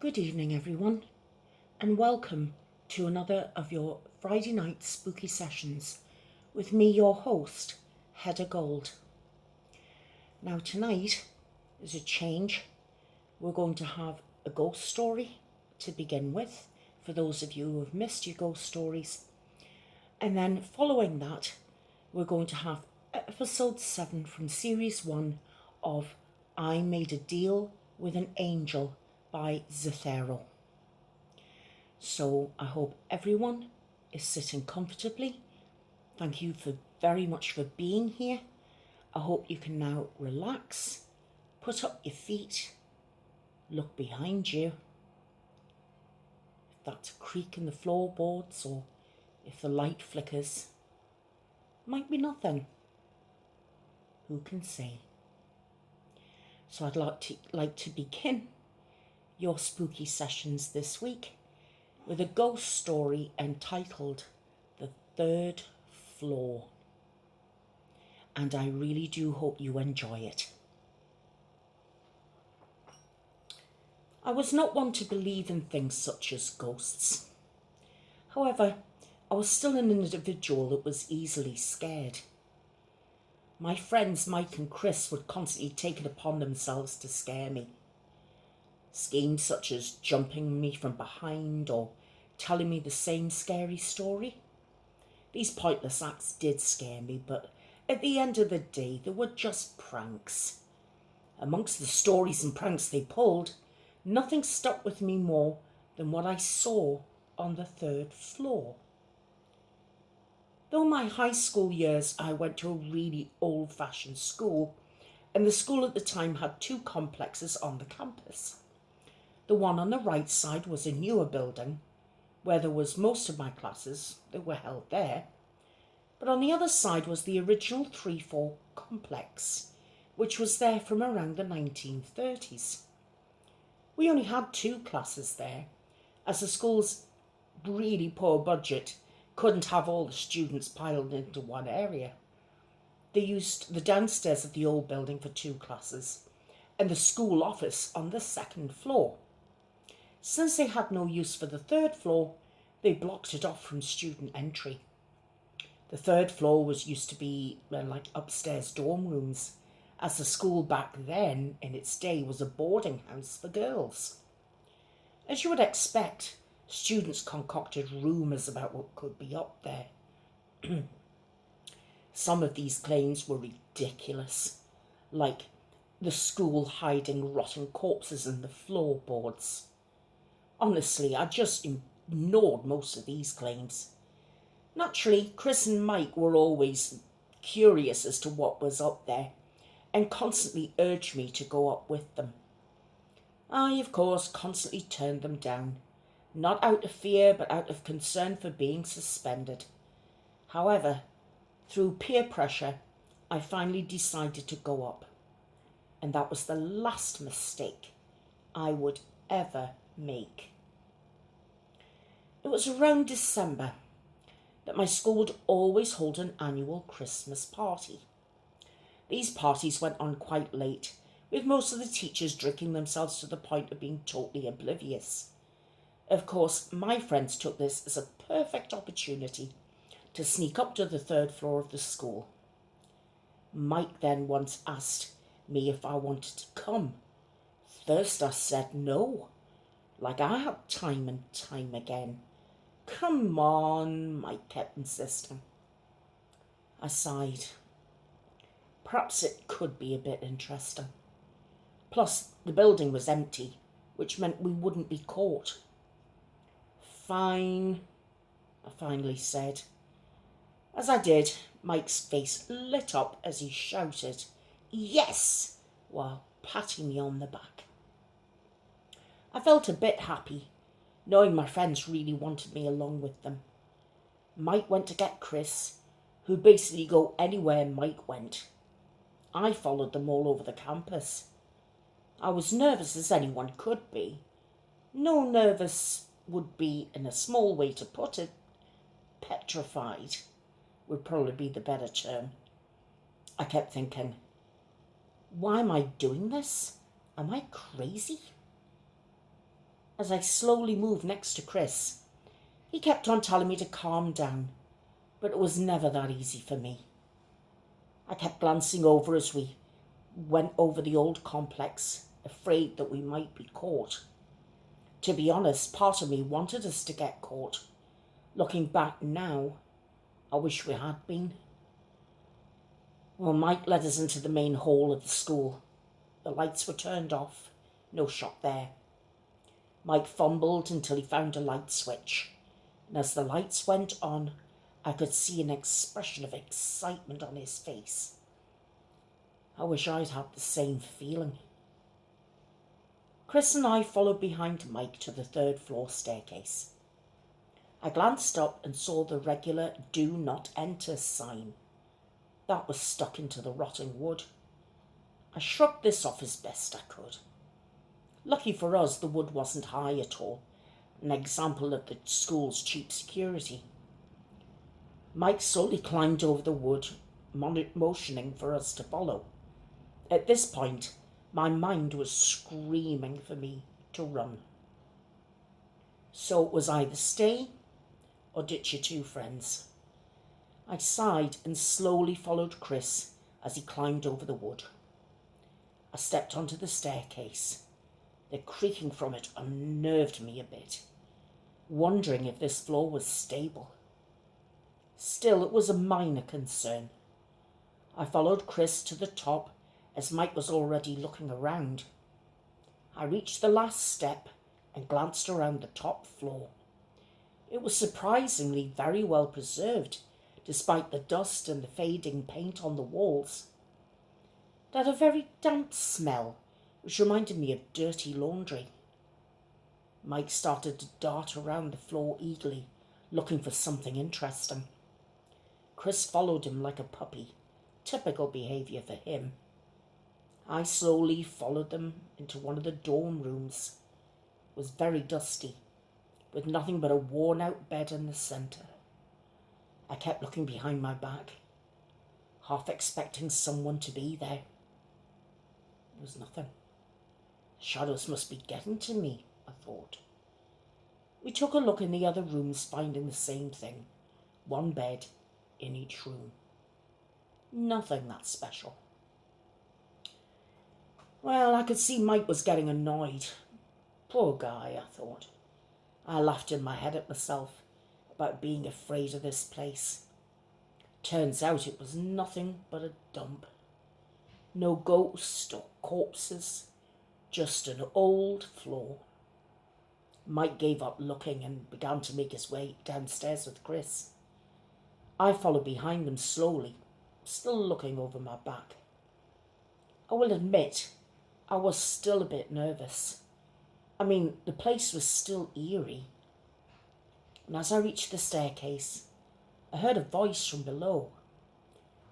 Good evening, everyone, and welcome to another of your Friday night spooky sessions with me, your host, Hedda Gold. Now, tonight is a change. We're going to have a ghost story to begin with, for those of you who have missed your ghost stories. And then following that, we're going to have episode 7 from series 1 of I Made a Deal with an Angel by Zithero. So I hope everyone is sitting comfortably. Thank you very much for being here. I hope you can now relax, put up your feet, look behind you. If that's a creak in the floorboards or if the light flickers, might be nothing. Who can say? So I'd like to begin your spooky sessions this week with a ghost story entitled The Third Floor. And I really do hope you enjoy it. I was not one to believe in things such as ghosts. However, I was still an individual that was easily scared. My friends Mike and Chris would constantly take it upon themselves to scare me. Schemes such as jumping me from behind or telling me the same scary story. These pointless acts did scare me, but at the end of the day, they were just pranks. Amongst the stories and pranks they pulled, nothing stuck with me more than what I saw on the third floor. Though my high school years, I went to a really old-fashioned school, and the school at the time had 2 complexes on the campus. The one on the right side was a newer building, where there was most of my classes that were held there. But on the other side was the original 3-4 complex, which was there from around the 1930s. We only had 2 classes there, as the school's really poor budget couldn't have all the students piled into one area. They used the downstairs of the old building for 2 classes, and the school office on the 2nd floor. Since they had no use for the 3rd floor, they blocked it off from student entry. The 3rd floor was used to be like upstairs dorm rooms, as the school back then, in its day, was a boarding house for girls. As you would expect, students concocted rumours about what could be up there. Some of these claims were ridiculous, like the school hiding rotten corpses in the floorboards. Honestly, I just ignored most of these claims. Naturally, Chris and Mike were always curious as to what was up there and constantly urged me to go up with them. I, of course, constantly turned them down, not out of fear but out of concern for being suspended. However, through peer pressure, I finally decided to go up, and that was the last mistake I would ever make. It was around December that my school would always hold an annual Christmas party. These parties went on quite late, with most of the teachers drinking themselves to the point of being totally oblivious. Of course, my friends took this as a perfect opportunity to sneak up to the 3rd floor of the school. Mike then once asked me if I wanted to come. First I said no, like I had time and time again. Come on, Mike kept insisting. I sighed. Perhaps it could be a bit interesting. Plus, the building was empty, which meant we wouldn't be caught. Fine, I finally said. As I did, Mike's face lit up as he shouted, "Yes!" while patting me on the back. I felt a bit happy, knowing my friends really wanted me along with them. Mike went to get Chris, who'd basically go anywhere Mike went. I followed them all over the campus. I was nervous as anyone could be. No, nervous would be in a small way to put it. Petrified would probably be the better term. I kept thinking, why am I doing this? Am I crazy? As I slowly moved next to Chris, he kept on telling me to calm down, but it was never that easy for me. I kept glancing over as we went over the old complex, afraid that we might be caught. To be honest, part of me wanted us to get caught. Looking back now, I wish we had been. Well, Mike led us into the main hall of the school. The lights were turned off. No shot there. Mike fumbled until he found a light switch, and as the lights went on, I could see an expression of excitement on his face. I wish I'd had the same feeling. Chris and I followed behind Mike to the third floor staircase. I glanced up and saw the regular "Do Not Enter" sign. That was stuck into the rotting wood. I shrugged this off as best I could. Lucky for us, the wood wasn't high at all, an example of the school's cheap security. Mike slowly climbed over the wood, motioning for us to follow. At this point, my mind was screaming for me to run. So it was either stay or ditch your two friends. I sighed and slowly followed Chris as he climbed over the wood. I stepped onto the staircase. The creaking from it unnerved me a bit, wondering if this floor was stable. Still, it was a minor concern. I followed Chris to the top as Mike was already looking around. I reached the last step and glanced around the top floor. It was surprisingly very well preserved, despite the dust and the fading paint on the walls. It had a very damp smell, which reminded me of dirty laundry. Mike started to dart around the floor eagerly, looking for something interesting. Chris followed him like a puppy, typical behaviour for him. I slowly followed them into one of the dorm rooms. It was very dusty, with nothing but a worn-out bed in the centre. I kept looking behind my back, half expecting someone to be there. There was nothing. The shadows must be getting to me, I thought. We took a look in the other rooms, finding the same thing. One bed in each room. Nothing that special. Well, I could see Mike was getting annoyed. Poor guy, I thought. I laughed in my head at myself about being afraid of this place. Turns out it was nothing but a dump. No ghosts or corpses, just an old floor. Mike gave up looking and began to make his way downstairs with Chris. I followed behind them slowly, still looking over my back. I will admit, I was still a bit nervous. I mean, the place was still eerie. And as I reached the staircase, I heard a voice from below.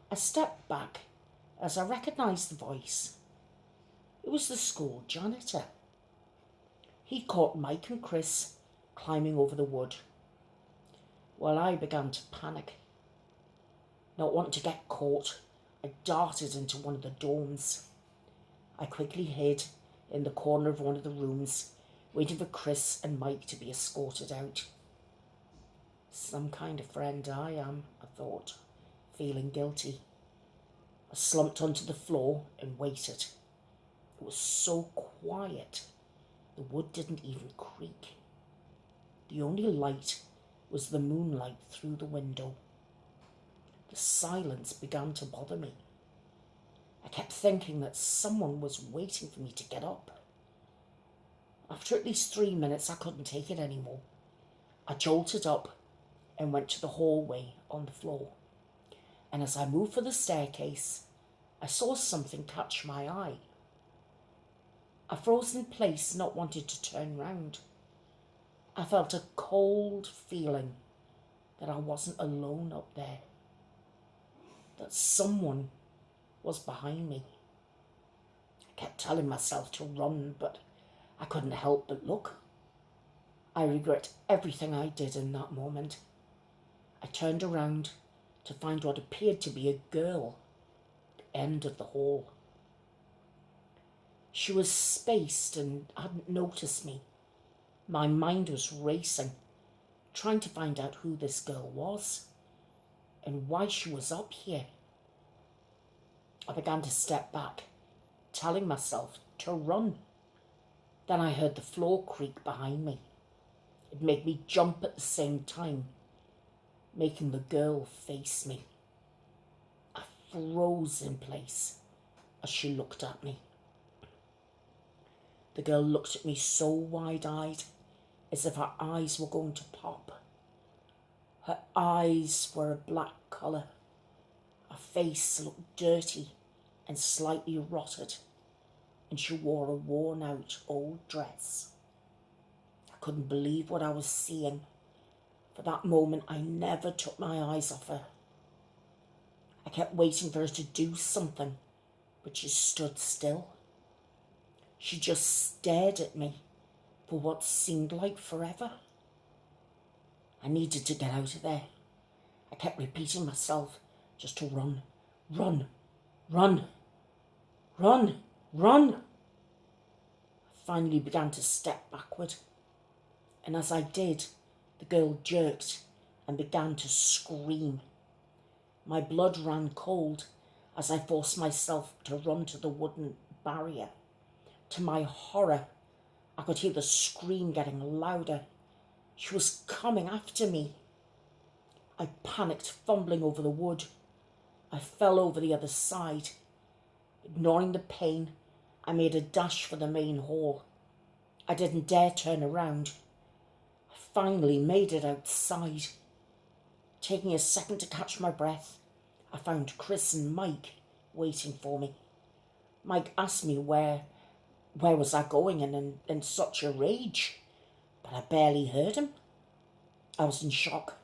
I stepped back as I recognised the voice. It was the school janitor. He caught Mike and Chris climbing over the wood. Well, I began to panic. Not wanting to get caught, I darted into one of the dorms. I quickly hid in the corner of one of the rooms, waiting for Chris and Mike to be escorted out. Some kind of friend I am, I thought, feeling guilty. I slumped onto the floor and waited. It was so quiet, the wood didn't even creak. The only light was the moonlight through the window. The silence began to bother me. I kept thinking that someone was waiting for me to get up. After at least 3 minutes, I couldn't take it anymore. I jolted up and went to the hallway on the floor. And as I moved for the staircase, I saw something catch my eye. I froze in place, not wanting to turn round. I felt a cold feeling that I wasn't alone up there, that someone was behind me. I kept telling myself to run, but I couldn't help but look. I regret everything I did in that moment. I turned around to find what appeared to be a girl at the end of the hall. She was spaced and hadn't noticed me. My mind was racing, trying to find out who this girl was and why she was up here. I began to step back, telling myself to run. Then I heard the floor creak behind me. It made me jump at the same time, making the girl face me. I froze in place as she looked at me. The girl looked at me so wide-eyed, as if her eyes were going to pop. Her eyes were a black colour. Her face looked dirty and slightly rotted, and she wore a worn-out old dress. I couldn't believe what I was seeing. For that moment, I never took my eyes off her. I kept waiting for her to do something, but she stood still. She just stared at me for what seemed like forever. I needed to get out of there. I kept repeating myself just to run, run, run, run, run. I finally began to step backward, and as I did, the girl jerked and began to scream. My blood ran cold as I forced myself to run to the wooden barrier. To my horror, I could hear the scream getting louder. She was coming after me. I panicked, fumbling over the wood. I fell over the other side. Ignoring the pain, I made a dash for the main hall. I didn't dare turn around. I finally made it outside. Taking a second to catch my breath, I found Chris and Mike waiting for me. Mike asked me where was I going and in such a rage, but I barely heard him. I was in shock.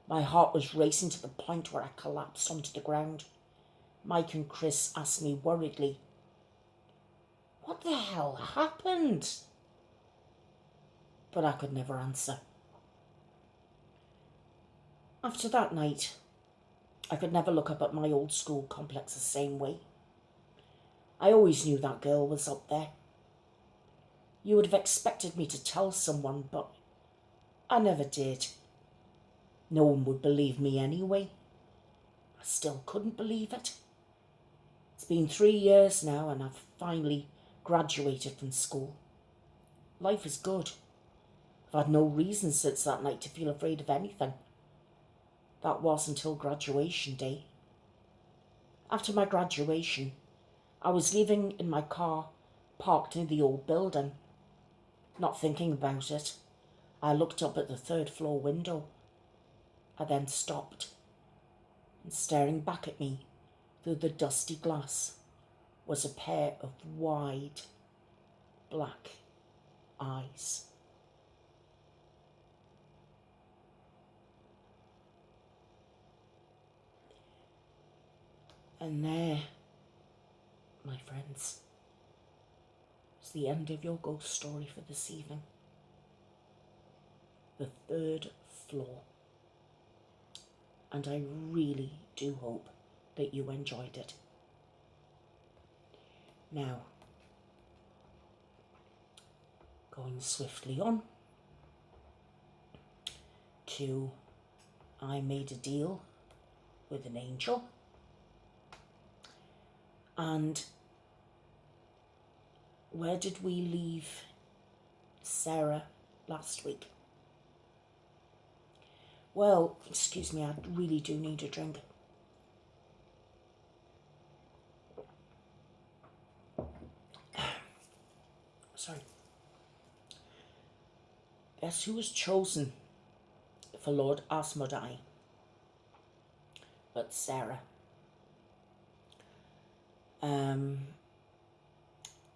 My heart was racing to the point where I collapsed onto the ground. Mike and Chris asked me worriedly, "What the hell happened?" But I could never answer. After that night, I could never look up at my old school complex the same way. I always knew that girl was up there. You would have expected me to tell someone, but I never did. No one would believe me anyway. I still couldn't believe it. It's been 3 years now and I've finally graduated from school. Life is good. I've had no reason since that night to feel afraid of anything. That was until graduation day. After my graduation, I was leaving in my car parked near the old building. Not thinking about it, I looked up at the 3rd floor window. I then stopped, and staring back at me through the dusty glass was a pair of wide, black eyes. And there, my friends, is the end of your ghost story for this evening. The 3rd floor. And I really do hope that you enjoyed it. Now, going swiftly on to I Made a Deal with an Angel. And where did we leave Sarah last week? Well, excuse me, I really do need a drink. Sorry. Guess who was chosen for Lord Asmodai? But Sarah.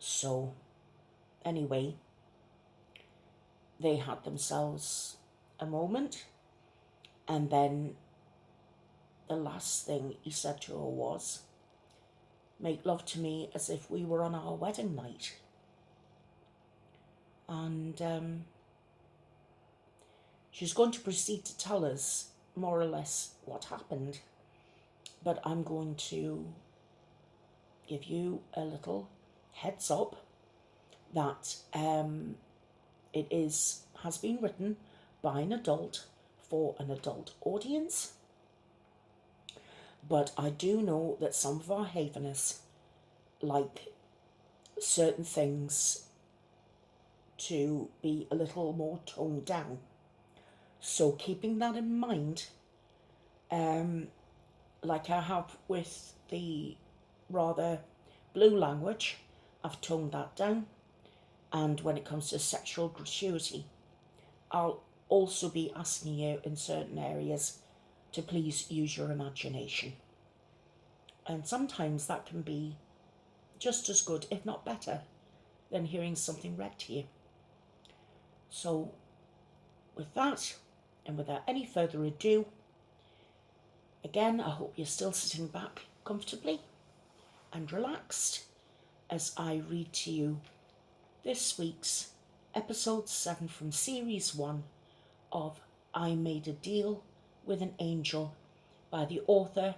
So, anyway, they had themselves a moment, and then the last thing he said to her was, "Make love to me as if we were on our wedding night." And she's going to proceed to tell us more or less what happened, but I'm going to give you a little heads up that has been written by an adult for an adult audience. But I do know that some of our havenists like certain things to be a little more toned down. So keeping that in mind, like I have with the rather blue language, I've toned that down. And when it comes to sexual gratuity, I'll also be asking you in certain areas to please use your imagination. And sometimes that can be just as good, if not better, than hearing something read to you. So with that, and without any further ado, again, I hope you're still sitting back comfortably and relaxed as I read to you this week's episode 7 from series 1 of I Made a Deal with an Angel by the author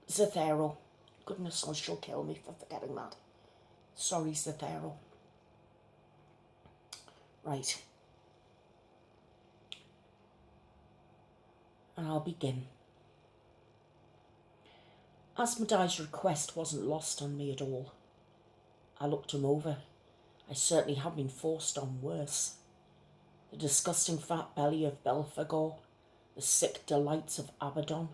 Zithero. Goodness, she'll kill me for forgetting that. Sorry, Zithero. Right. And I'll begin. Asmodee's request wasn't lost on me at all. I looked him over. I certainly have been forced on worse. The disgusting fat belly of Belphegor, the sick delights of Abaddon.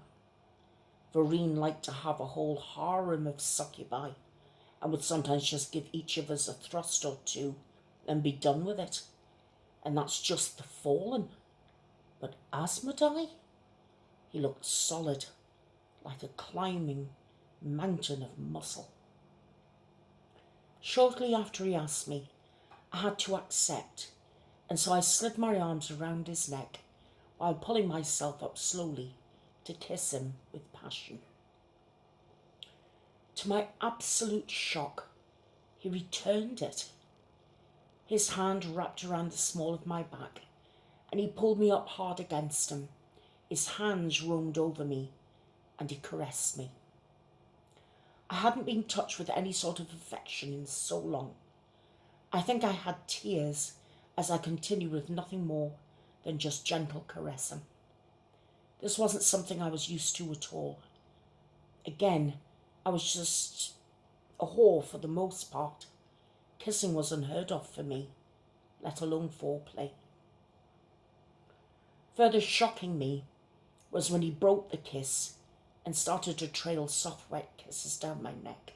Vereen liked to have a whole harem of succubi, and would sometimes just give each of us a thrust or two and be done with it. And that's just the fallen. But Asmodee? He looked solid, like a climbing mountain of muscle. Shortly after he asked me, I had to accept, and so I slid my arms around his neck while pulling myself up slowly to kiss him with passion. To my absolute shock, he returned it. His hand wrapped around the small of my back, and he pulled me up hard against him. His hands roamed over me, and he caressed me. I hadn't been touched with any sort of affection in so long. I think I had tears as I continued with nothing more than just gentle caressing. This wasn't something I was used to at all. Again, I was just a whore for the most part. Kissing was unheard of for me, let alone foreplay. Further shocking me was when he broke the kiss and started to trail soft wet kisses down my neck.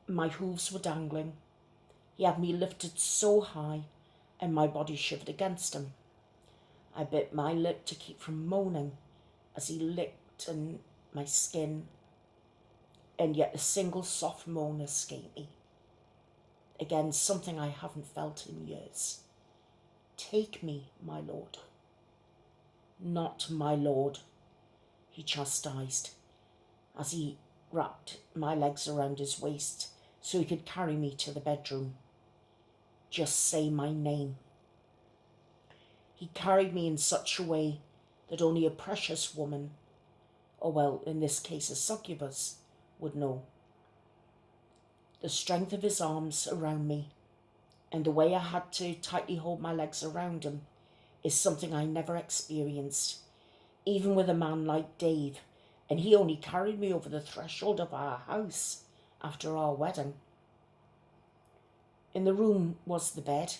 My hooves were dangling. He had me lifted so high and my body shivered against him. I bit my lip to keep from moaning as he licked my skin, and yet a single soft moan escaped me. Again, something I haven't felt in years. Take me, my lord. Not my lord, he chastised as he wrapped my legs around his waist so he could carry me to the bedroom. Just say my name. He carried me in such a way that only a precious woman, or well, in this case a succubus, would know. The strength of his arms around me and the way I had to tightly hold my legs around him is something I never experienced, even with a man like Dave, and he only carried me over the threshold of our house after our wedding. In the room was the bed,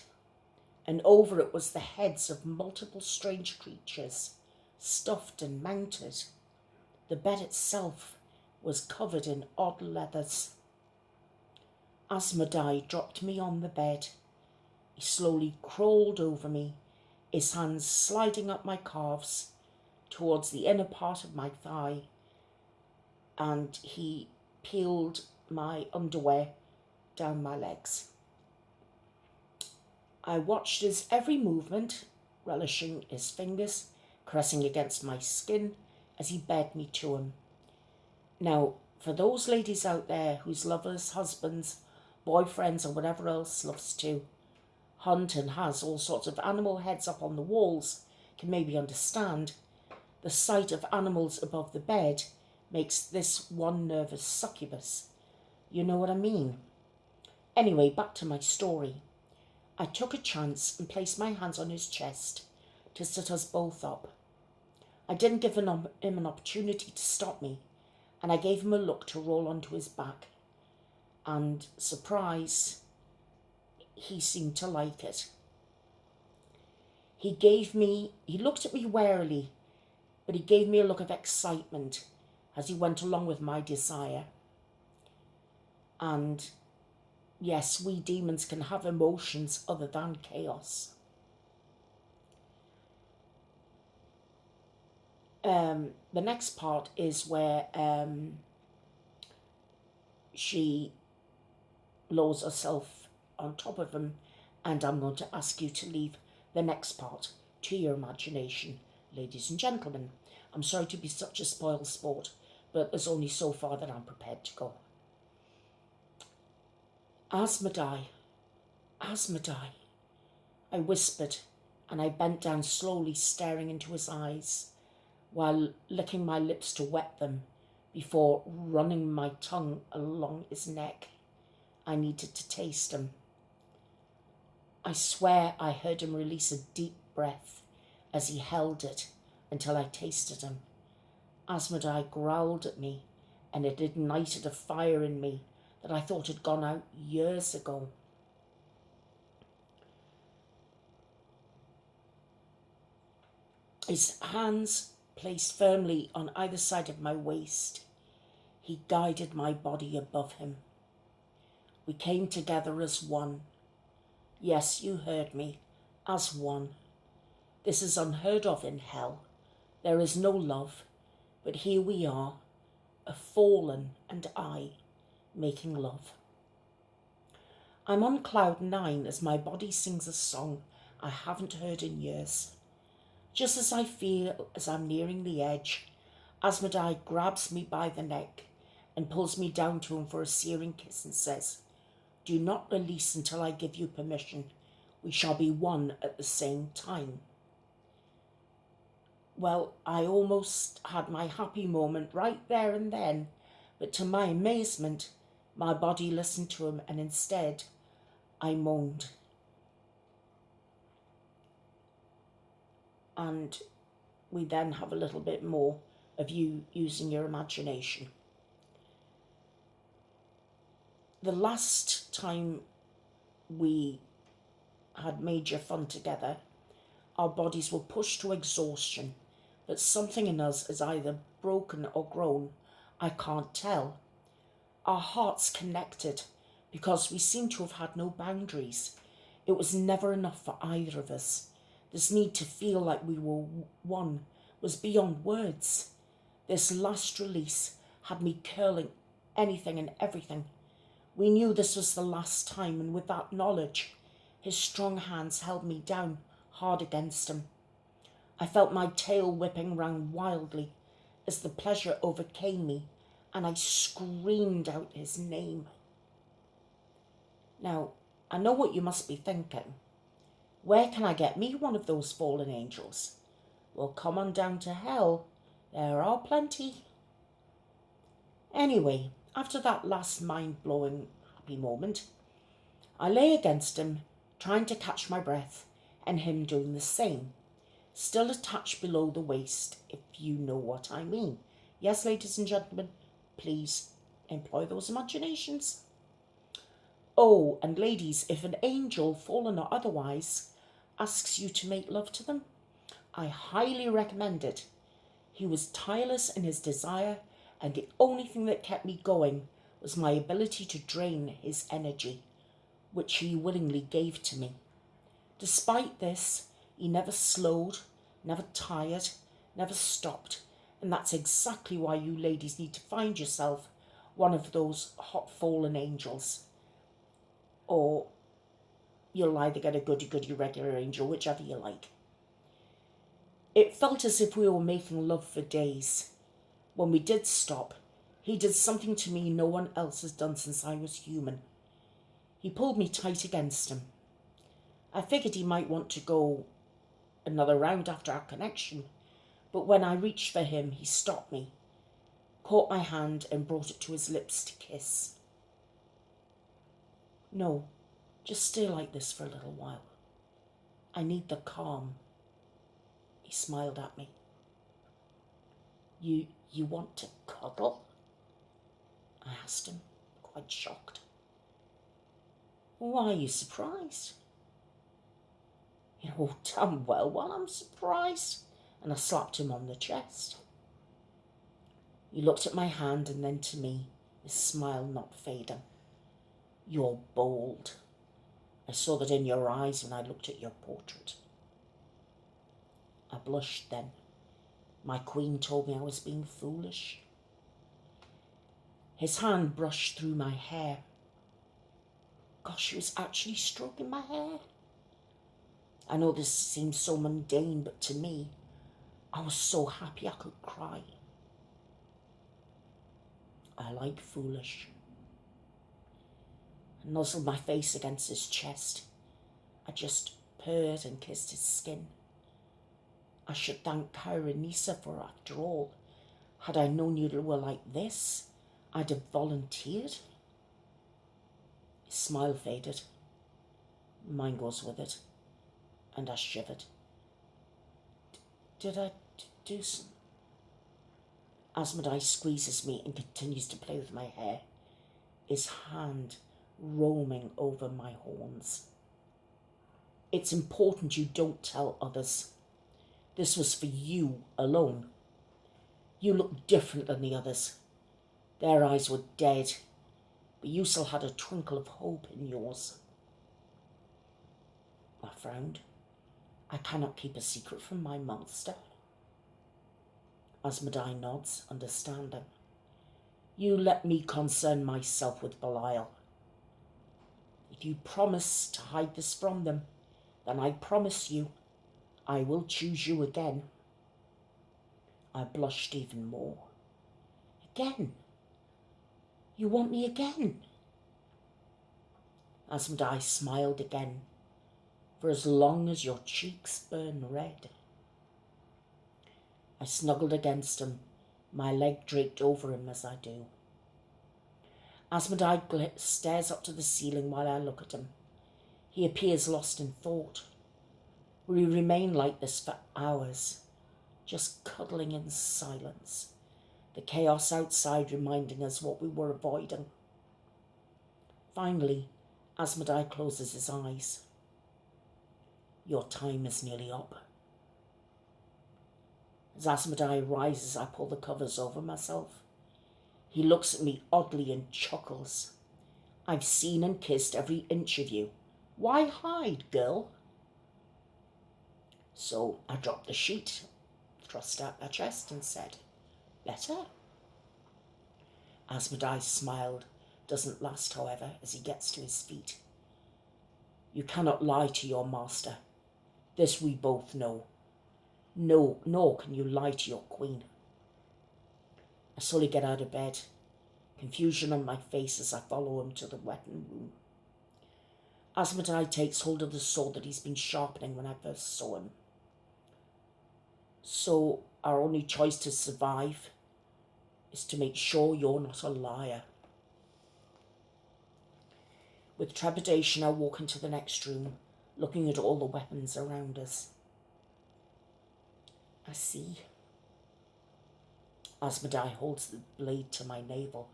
and over it was the heads of multiple strange creatures, stuffed and mounted. The bed itself was covered in odd leathers. Asmodee dropped me on the bed. He slowly crawled over me, his hands sliding up my calves towards the inner part of my thigh, and he peeled my underwear down my legs. I watched his every movement, relishing his fingers caressing against my skin as he bared me to him. Now, for those ladies out there whose lovers, husbands, boyfriends or whatever else loves to hunt and has all sorts of animal heads up on the walls can maybe understand, the sight of animals above the bed makes this one nervous succubus You know what I mean? Anyway, back to my story. I took a chance and placed my hands on his chest to sit us both up. I didn't give him an opportunity to stop me, and I gave him a look to roll onto his back. And, surprise, he seemed to like it. He looked at me warily, but he gave me a look of excitement as he went along with my desire. And yes, we demons can have emotions other than chaos. The next part is where she lowers herself on top of him, and I'm going to ask you to leave the next part to your imagination, ladies and gentlemen. I'm sorry to be such a spoil sport, but there's only so far that I'm prepared to go. Asmodai, Asmodai, I whispered, and I bent down slowly, staring into his eyes, while licking my lips to wet them before running my tongue along his neck. I needed to taste him. I swear I heard him release a deep breath as he held it until I tasted him. Asmodai growled at me, and it ignited a fire in me that I thought had gone out years ago. His hands placed firmly on either side of my waist, he guided my body above him. We came together as one. Yes, you heard me, as one. This is unheard of in hell. There is no love, but here we are, a fallen and I, making love. I'm on cloud 9 as my body sings a song I haven't heard in years. Just as I feel as I'm nearing the edge, Asmodai grabs me by the neck and pulls me down to him for a searing kiss and says, "Do not release until I give you permission. We shall be one at the same time." Well, I almost had my happy moment right there and then, but to my amazement, my body listened to him, and instead I moaned. And we then have a little bit more of you using your imagination. The last time we had major fun together, our bodies were pushed to exhaustion, but something in us is either broken or grown, I can't tell. Our hearts connected because we seemed to have had no boundaries. It was never enough for either of us. This need to feel like we were one was beyond words. This last release had me curling anything and everything. We knew this was the last time, and with that knowledge, his strong hands held me down hard against him. I felt my tail whipping round wildly as the pleasure overcame me, and I screamed out his name. Now, I know what you must be thinking. Where can I get me one of those fallen angels? Well, come on down to hell. There are plenty. Anyway, after that last mind-blowing happy moment, I lay against him, trying to catch my breath, and him doing the same, still attached below the waist, if you know what I mean. Yes, ladies and gentlemen, please employ those imaginations. Oh, and ladies, if an angel, fallen or otherwise, asks you to make love to them, I highly recommend it. He was tireless in his desire, and the only thing that kept me going was my ability to drain his energy, which he willingly gave to me. Despite this, he never slowed, never tired, never stopped, and that's exactly why you ladies need to find yourself one of those hot fallen angels. Or you'll either get a goody-goody regular angel, whichever you like. It felt as if we were making love for days. When we did stop, he did something to me no one else has done since I was human. He pulled me tight against him. I figured he might want to go another round after our connection, but when I reached for him, he stopped me, caught my hand and brought it to his lips to kiss. No, just stay like this for a little while. I need the calm. He smiled at me. You want to cuddle? I asked him, quite shocked. Why are you surprised? You know damn well why I'm surprised. And I slapped him on the chest. He looked at my hand and then to me, his smile not fading. You're bold. I saw that in your eyes when I looked at your portrait. I blushed then. My queen told me I was being foolish. His hand brushed through my hair. Gosh, he was actually stroking my hair. I know this seems so mundane, but to me, I was so happy I could cry. I like foolish. I nuzzled my face against his chest. I just purred and kissed his skin. I should thank Kyra and Nisa for, after all. Had I known you were like this, I'd have volunteered. His smile faded. Mine goes with it. And I shivered. Did I do some? Asmodai squeezes me and continues to play with my hair, his hand roaming over my horns. It's important you don't tell others. This was for you alone. You look different than the others. Their eyes were dead, but you still had a twinkle of hope in yours. I frowned. I cannot keep a secret from my master. Asmodai nods, understanding. You let me concern myself with Belial. If you promise to hide this from them, then I promise you I will choose you again. I blushed even more. Again? You want me again? Asmodai smiled again. For as long as your cheeks burn red. I snuggled against him, my leg draped over him as I do. Asmodai stares up to the ceiling while I look at him. He appears lost in thought. We remain like this for hours, just cuddling in silence, the chaos outside reminding us what we were avoiding. Finally, Asmodai closes his eyes. Your time is nearly up. As Asmodai rises, I pull the covers over myself. He looks at me oddly and chuckles. I've seen and kissed every inch of you. Why hide, girl? So I dropped the sheet, thrust out my chest and said, better? Asmodai smiled, doesn't last, however, as he gets to his feet. You cannot lie to your master. This we both know. No, nor can you lie to your queen. I slowly get out of bed, confusion on my face as I follow him to the weapon room. Asmodai takes hold of the sword that he's been sharpening when I first saw him. So our only choice to survive is to make sure you're not a liar. With trepidation, I walk into the next room, looking at all the weapons around us. I see. Asmodai holds the blade to my navel.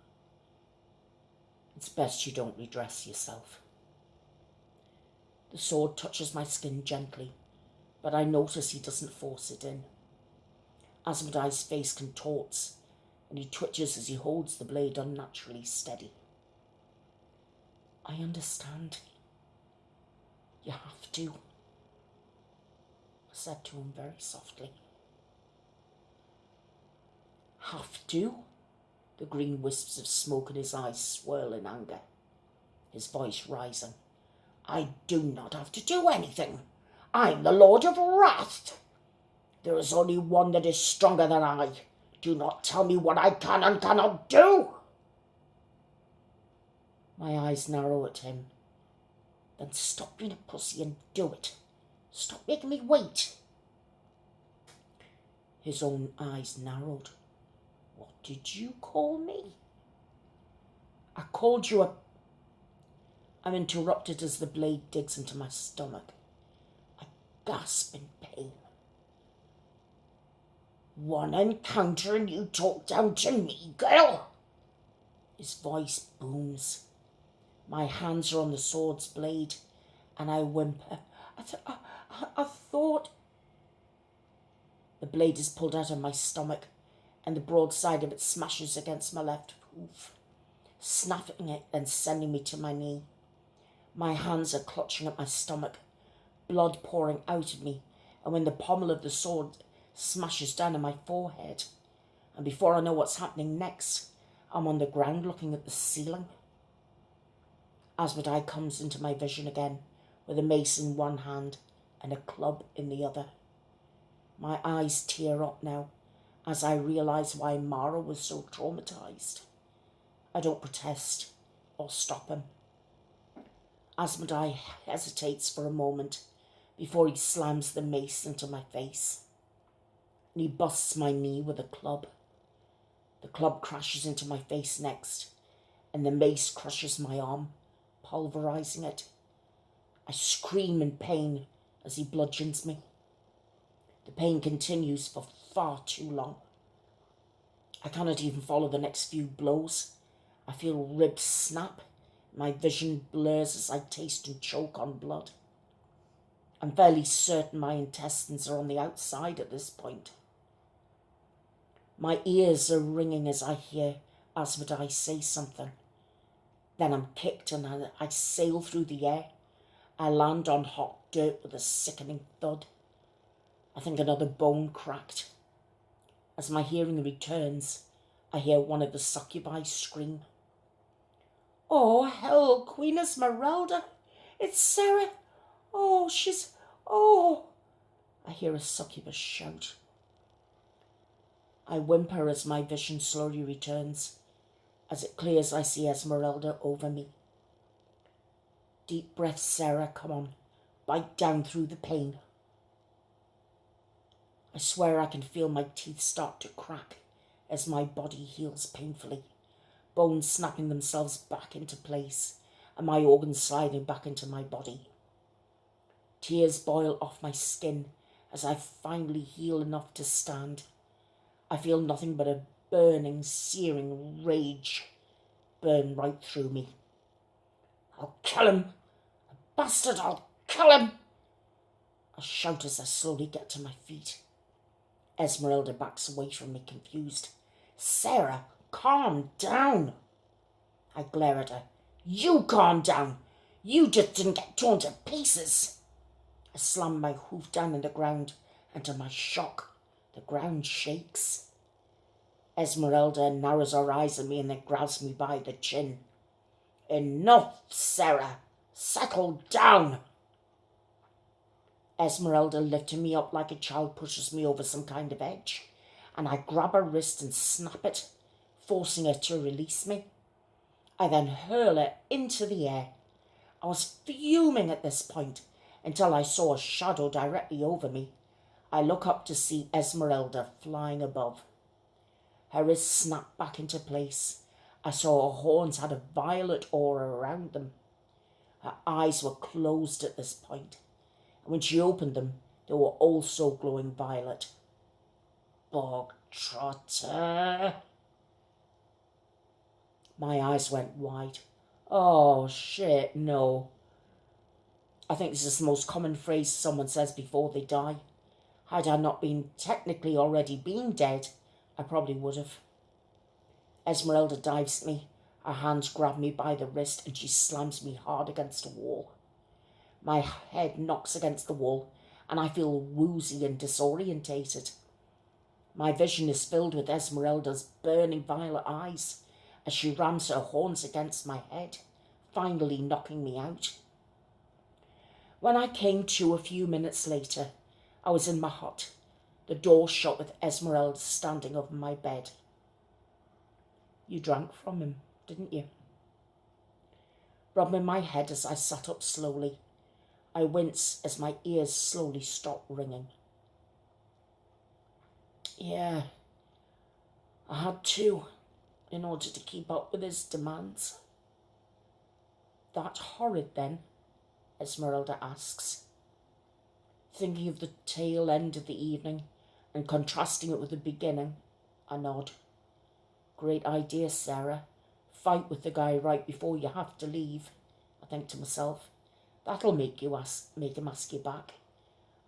It's best you don't redress yourself. The sword touches my skin gently, but I notice he doesn't force it in. Asmodai's face contorts, and he twitches as he holds the blade unnaturally steady. I understand. You have to, I said to him very softly. Have to? The green wisps of smoke in his eyes swirl in anger, his voice rising. I do not have to do anything. I'm the Lord of Wrath. There is only one that is stronger than I. Do not tell me what I can and cannot do. My eyes narrow at him. Then stop being a pussy and do it. Stop making me wait. His own eyes narrowed. What did you call me? I called you a... I'm interrupted as the blade digs into my stomach. I gasp in pain. One encounter and you talk down to me, girl? His voice booms. My hands are on the sword's blade, and I whimper. I thought... The blade is pulled out of my stomach, and the broadside of it smashes against my left hoof, snapping it and sending me to my knee. My hands are clutching at my stomach, blood pouring out of me, and when the pommel of the sword smashes down on my forehead, and before I know what's happening next, I'm on the ground looking at the ceiling. Asmodai comes into my vision again, with a mace in one hand and a club in the other. My eyes tear up now as I realise why Mara was so traumatised. I don't protest or stop him. Asmodai hesitates for a moment before he slams the mace into my face, and he busts my knee with a club. The club crashes into my face next, and the mace crushes my arm, pulverising it. I scream in pain as he bludgeons me. The pain continues for far too long. I cannot even follow the next few blows. I feel ribs snap. My vision blurs as I taste and choke on blood. I'm fairly certain my intestines are on the outside at this point. My ears are ringing as I hear Asmodai say something. Then I'm kicked and I sail through the air. I land on hot dirt with a sickening thud. I think another bone cracked. As my hearing returns, I hear one of the succubi scream. Oh, hell, Queen Esmeralda! It's Sarah! Oh, oh! I hear a succubus shout. I whimper as my vision slowly returns. As it clears, I see Esmeralda over me. Deep breath, Sarah, come on. Bite down through the pain. I swear I can feel my teeth start to crack as my body heals painfully, bones snapping themselves back into place and my organs sliding back into my body. Tears boil off my skin as I finally heal enough to stand. I feel nothing but a burning, searing rage burn right through me. I'll kill him! The bastard, I'll kill him! I shout as I slowly get to my feet. Esmeralda backs away from me, confused. Sarah, calm down! I glare at her. You calm down! You just didn't get torn to pieces! I slam my hoof down on the ground, and to my shock, the ground shakes. Esmeralda narrows her eyes at me and then grabs me by the chin. Enough, Sarah! Settle down! Esmeralda lifted me up like a child pushes me over some kind of edge, and I grab her wrist and snap it, forcing her to release me. I then hurl her into the air. I was fuming at this point until I saw a shadow directly over me. I look up to see Esmeralda flying above. Her wrist snapped back into place. I saw her horns had a violet aura around them. Her eyes were closed at this point. When she opened them, they were also glowing violet. Bog trotter. My eyes went wide. Oh, shit, no. I think this is the most common phrase someone says before they die. Had I not been technically already been dead, I probably would have. Esmeralda dives at me. Her hands grab me by the wrist and she slams me hard against a wall. My head knocks against the wall and I feel woozy and disorientated. My vision is filled with Esmeralda's burning violet eyes as she rams her horns against my head, finally knocking me out. When I came to a few minutes later, I was in my hut, the door shut with Esmeralda standing over my bed. You drank from him, didn't you? Rubbing my head as I sat up slowly, I wince as my ears slowly stop ringing. Yeah, I had to, in order to keep up with his demands. that horrid then? Esmeralda asks, thinking of the tail end of the evening and contrasting it with the beginning. I nod. Great idea, Sarah. Fight with the guy right before you have to leave. I think to myself, that'll make him ask you back.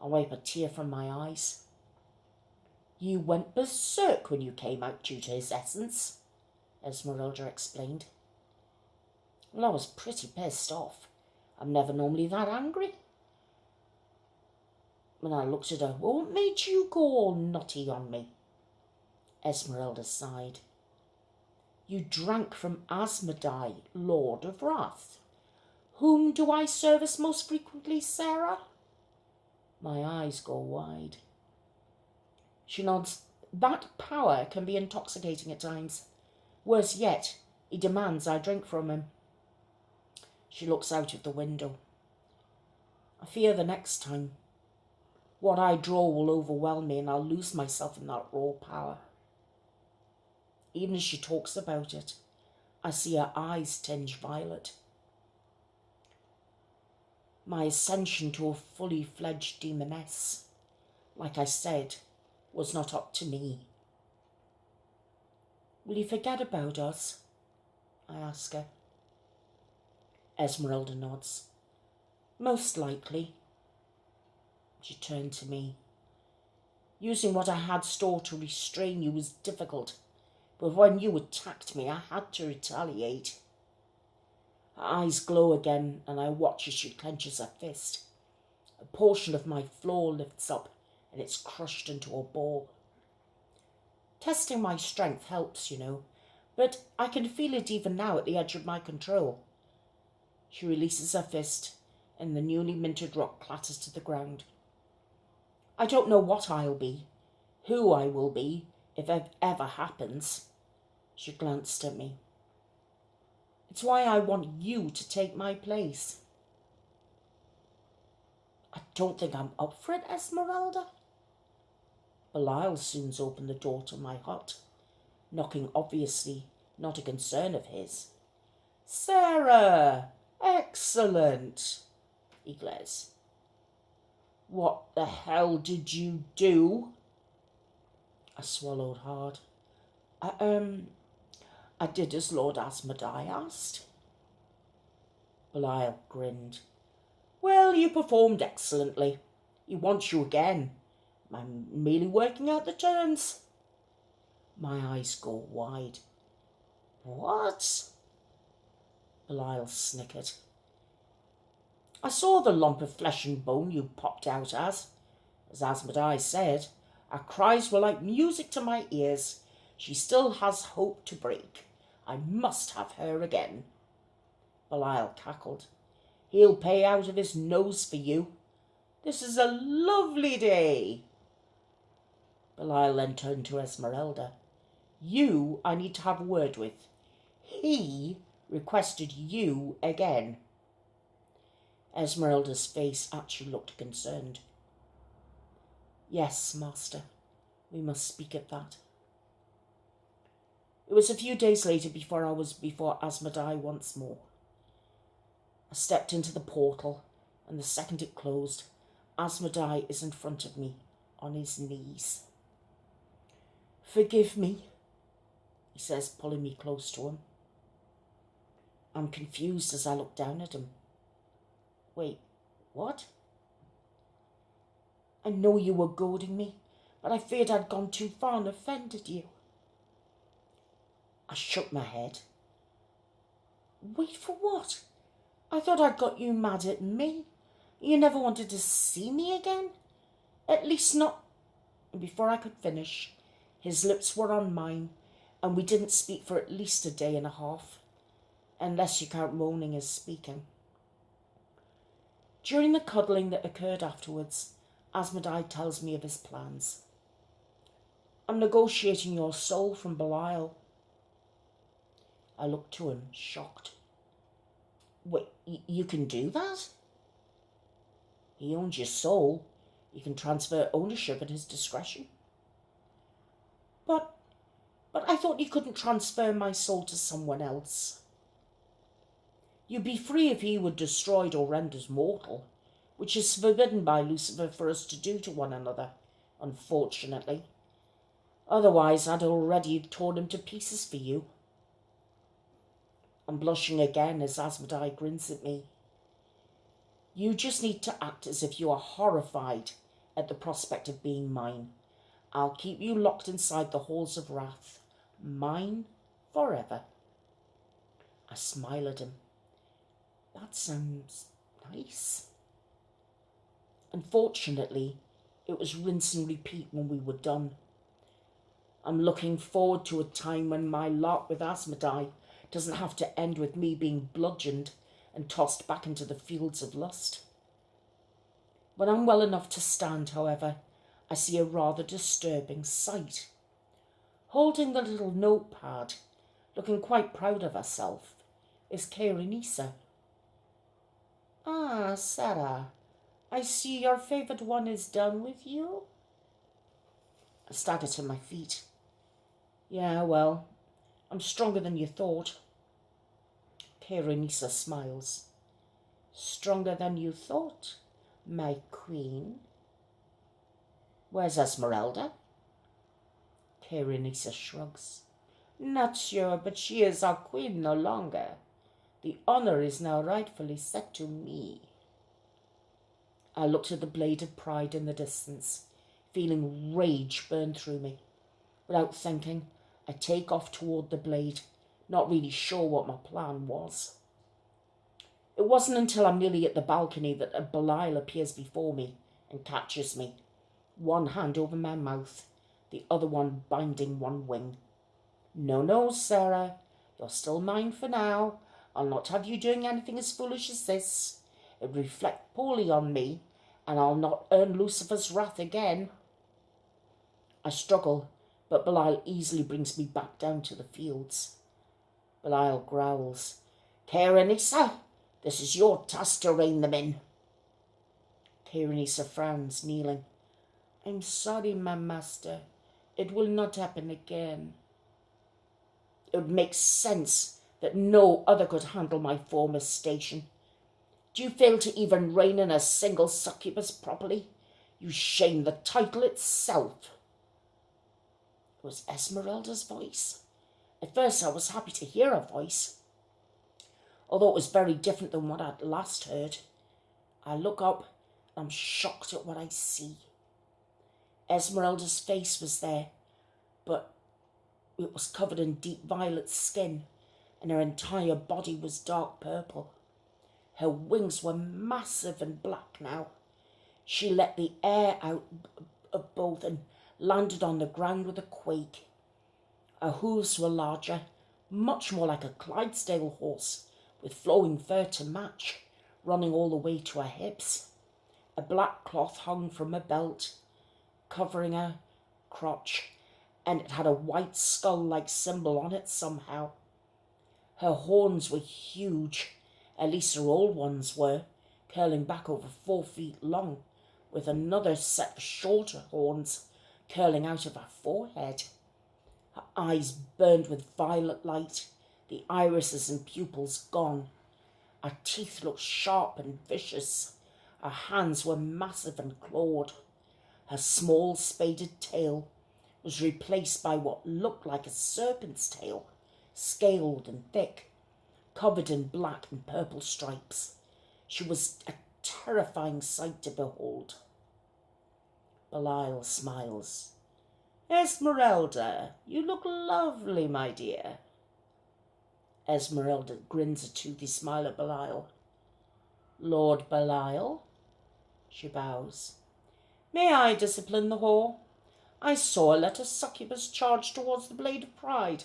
I wipe a tear from my eyes. You went berserk when you came out due to his essence, Esmeralda explained. Well, I was pretty pissed off. I'm never normally that angry. When I looked at her, what made you go all nutty on me? Esmeralda sighed. You drank from Asmodai, Lord of Wrath. Whom do I service most frequently, Sarah? My eyes go wide. She nods. That power can be intoxicating at times. Worse yet, he demands I drink from him. She looks out of the window. I fear the next time what I draw will overwhelm me and I'll lose myself in that raw power. Even as she talks about it, I see her eyes tinge violet. My ascension to a fully fledged demoness, like I said, was not up to me. Will you forget about us? I ask her. Esmeralda nods. Most likely. She turned to me. Using what I had stored to restrain you was difficult, but when you attacked me, I had to retaliate. Her eyes glow again, and I watch as she clenches her fist. A portion of my floor lifts up, and it's crushed into a ball. Testing my strength helps, but I can feel it even now at the edge of my control. She releases her fist, and the newly minted rock clatters to the ground. I don't know what I'll be, who I will be, if it ever happens. She glanced at me. It's why I want you to take my place. I don't think I'm up for it, Esmeralda. Belial soon opened the door to my hut, knocking obviously not a concern of his. Sarah! Excellent! He glares. What the hell did you do? I swallowed hard. I did as Lord Asmodai asked. Belial grinned. Well, you performed excellently. He wants you again. I'm merely working out the terms. My eyes go wide. What? Belial snickered. I saw the lump of flesh and bone you popped out as. As Asmodai said, our cries were like music to my ears. She still has hope to break. I must have her again. Belial cackled. He'll pay out of his nose for you. This is a lovely day. Belial then turned to Esmeralda. You I need to have a word with. He requested you again. Esmeralda's face actually looked concerned. Yes, master, we must speak of that. It was a few days later before I was before Asmodai once more. I stepped into the portal, and the second it closed, Asmodai is in front of me, on his knees. Forgive me, he says, pulling me close to him. I'm confused as I look down at him. Wait, what? I know you were goading me, but I feared I'd gone too far and offended you. I shook my head. Wait for what? I thought I'd got you mad at me. You never wanted to see me again? At least not... Before I could finish, his lips were on mine, and we didn't speak for at least a day and a half, unless you count moaning as speaking. During the cuddling that occurred afterwards, Asmodai tells me of his plans. I'm negotiating your soul from Belial. I looked to him, shocked. Wait, you can do that? He owns your soul. You can transfer ownership at his discretion. But I thought you couldn't transfer my soul to someone else. You'd be free if he were destroyed or rendered mortal, which is forbidden by Lucifer for us to do to one another, unfortunately. Otherwise, I'd already torn him to pieces for you. I'm blushing again as Asmodai grins at me. You just need to act as if you are horrified at the prospect of being mine. I'll keep you locked inside the halls of wrath, mine forever. I smile at him. That sounds nice. Unfortunately, it was rinse and repeat when we were done. I'm looking forward to a time when my lark with Asmodai doesn't have to end with me being bludgeoned and tossed back into the fields of lust. When I'm well enough to stand, however, I see a rather disturbing sight. Holding the little notepad, looking quite proud of herself, is Karenisa. Ah, Sarah, I see your favourite one is done with you. I stagger to my feet. Yeah, well, I'm stronger than you thought. Karenisa smiles. Stronger than you thought, my queen? Where's Esmeralda? Karenisa shrugs. Not sure, but she is our queen no longer. The honour is now rightfully set to me. I looked at the blade of pride in the distance, feeling rage burn through me. Without thinking, I take off toward the blade, not really sure what my plan was. It wasn't until I'm nearly at the balcony that a Belial appears before me and catches me, one hand over my mouth, the other one binding one wing. No, no, Sarah, you're still mine for now. I'll not have you doing anything as foolish as this. It would reflect poorly on me, and I'll not earn Lucifer's wrath again. I struggle, but Belial easily brings me back down to the fields. Belial growls, Karenisa, this is your task to rein them in. Karenisa frowns, kneeling. I'm sorry, my master. It will not happen again. It would make sense that no other could handle my former station. Do you fail to even rein in a single succubus properly? You shame the title itself. It was Esmeralda's voice. At first I was happy to hear her voice, although it was very different than what I'd last heard. I look up and I'm shocked at what I see. Esmeralda's face was there, but it was covered in deep violet skin, and her entire body was dark purple. Her wings were massive and black now. She let the air out of both and landed on the ground with a quake. Her hooves were larger, much more like a Clydesdale horse, with flowing fur to match, running all the way to her hips. A black cloth hung from her belt, covering her crotch, and it had a white skull-like symbol on it somehow. Her horns were huge, at least her old ones were, curling back over 4 feet long, with another set of shorter horns curling out of her forehead. Her eyes burned with violet light, the irises and pupils gone. Her teeth looked sharp and vicious. Her hands were massive and clawed. Her small spaded tail was replaced by what looked like a serpent's tail, scaled and thick, covered in black and purple stripes. She was a terrifying sight to behold. Belial smiles. Esmeralda, you look lovely, my dear. Esmeralda grins a toothy smile at Belial. Lord Belial? She bows. May I discipline the whore? I saw her let a succubus charge towards the blade of pride.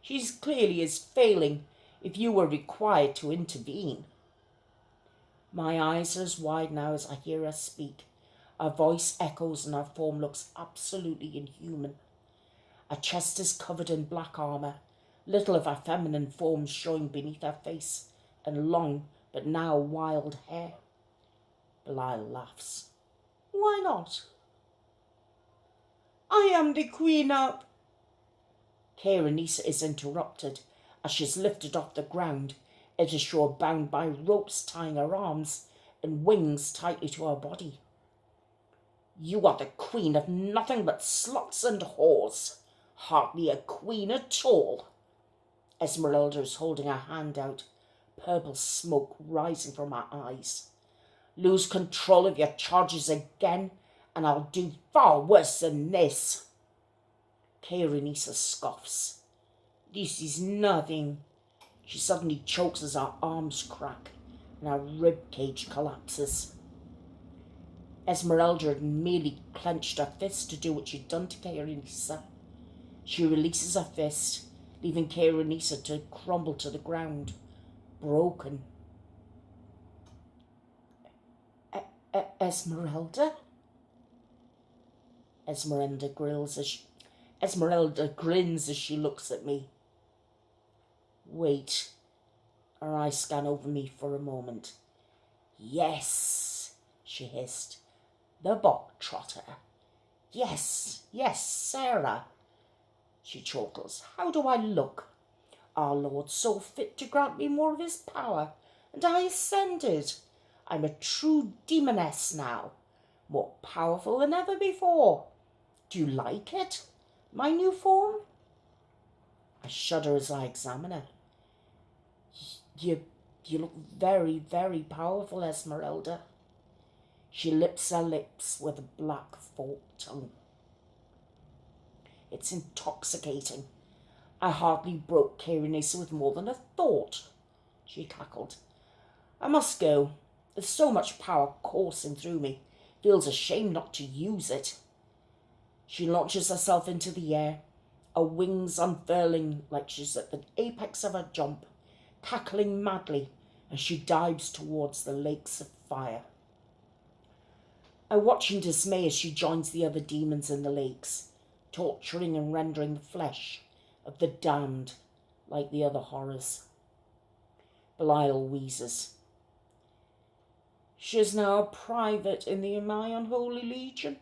She clearly is failing if you were required to intervene. My eyes are as wide now as I hear her speak. Her voice echoes and her form looks absolutely inhuman. Her chest is covered in black armour, little of her feminine form showing beneath her face, and long but now wild hair. Belial laughs. Why not? I am the queen of... Karenisa is interrupted as she's lifted off the ground as if she were bound by ropes tying her arms and wings tightly to her body. You are the queen of nothing but sluts and whores, hardly a queen at all. Esmeralda is holding her hand out, purple smoke rising from her eyes. Lose control of your charges again, and I'll do far worse than this. Kairanisa scoffs. This is nothing. She suddenly chokes as her arms crack and her rib cage collapses. Esmeralda had merely clenched her fist to do what she'd done to Kairanisa. She releases her fist, leaving Kairanisa to crumble to the ground, broken. Esmeralda? Esmeralda grins as she looks at me. Wait. Her eyes scan over me for a moment. Yes, she hissed. The bog trotter. Yes, Sarah. She chortles. How do I look? Our Lord saw fit to grant me more of his power, and I ascended. I'm a true demoness now, more powerful than ever before. Do you like it, my new form? I shudder as I examine her. You look very, very powerful, Esmeralda. She lips her lips with a black forked tongue. It's intoxicating. I hardly broke Kairanisa with more than a thought, she cackled. I must go. There's so much power coursing through me. Feels ashamed not to use it. She launches herself into the air, her wings unfurling like she's at the apex of her jump, cackling madly as she dives towards the lakes of fire. I watch in dismay as she joins the other demons in the lakes, torturing and rendering the flesh of the damned like the other horrors. Belial wheezes. She is now a private in my unholy legion.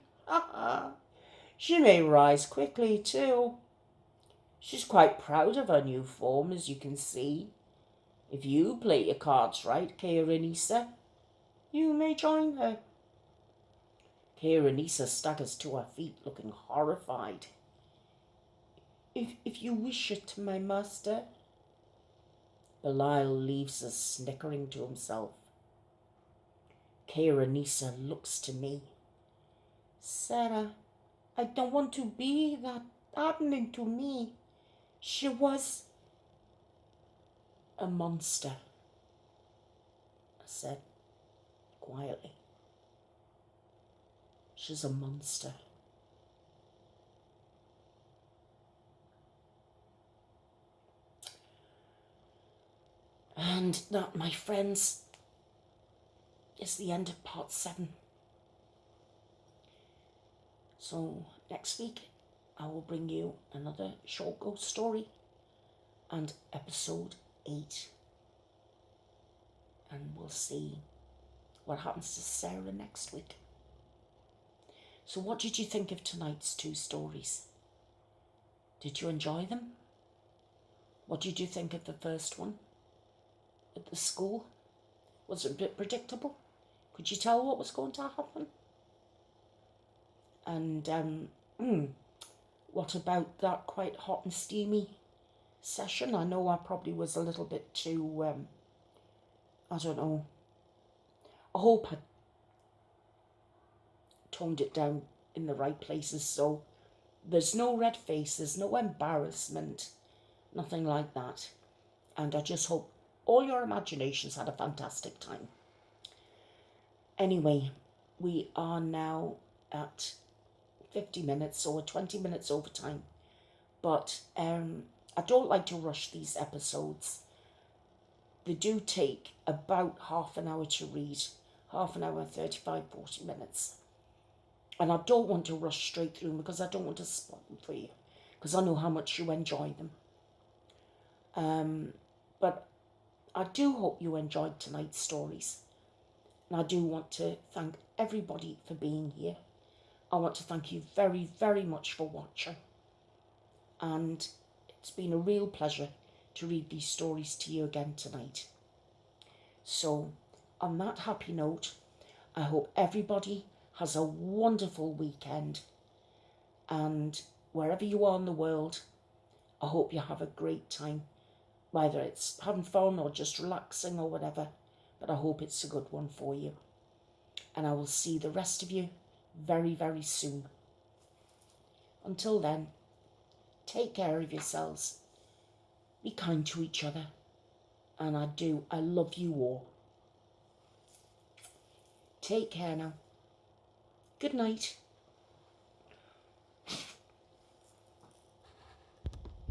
She may rise quickly too. She's quite proud of her new form, as you can see. If you play your cards right, Kairanisa, you may join her. Kairanisa staggers to her feet, looking horrified. If you wish it, my master. Belial leaves us snickering to himself. Kairanisa looks to me. Sarah, I don't want to be that happening to me. She was a monster, I said quietly. She's a monster. And that, my friends, is the end of part 7. So next week I will bring you another short ghost story and episode 8. And we'll see what happens to Sarah next week. So what did you think of tonight's 2 stories? Did you enjoy them? What did you think of the first one at the school? Was it a bit predictable? Could you tell what was going to happen? And what about that quite hot and steamy session? I know I probably was a little bit too, I don't know. I hope I toned it down in the right places, so there's no red faces, no embarrassment, nothing like that. And I just hope all your imaginations had a fantastic time. Anyway, we are now at 50 minutes or 20 minutes over time, but I don't like to rush these episodes. They do take about half an hour to read, half an hour, 35, 40 minutes. And I don't want to rush straight through them because I don't want to spoil them for you, because I know how much you enjoy them. But I do hope you enjoyed tonight's stories. And I do want to thank everybody for being here. I want to thank you very, very much for watching. And it's been a real pleasure to read these stories to you again tonight. So, on that happy note, I hope everybody has a wonderful weekend. And wherever you are in the world, I hope you have a great time. Whether it's having fun or just relaxing or whatever. But I hope it's a good one for you. And I will see the rest of you very, very soon. Until then, take care of yourselves. Be kind to each other. And I love you all. Take care now. Good night.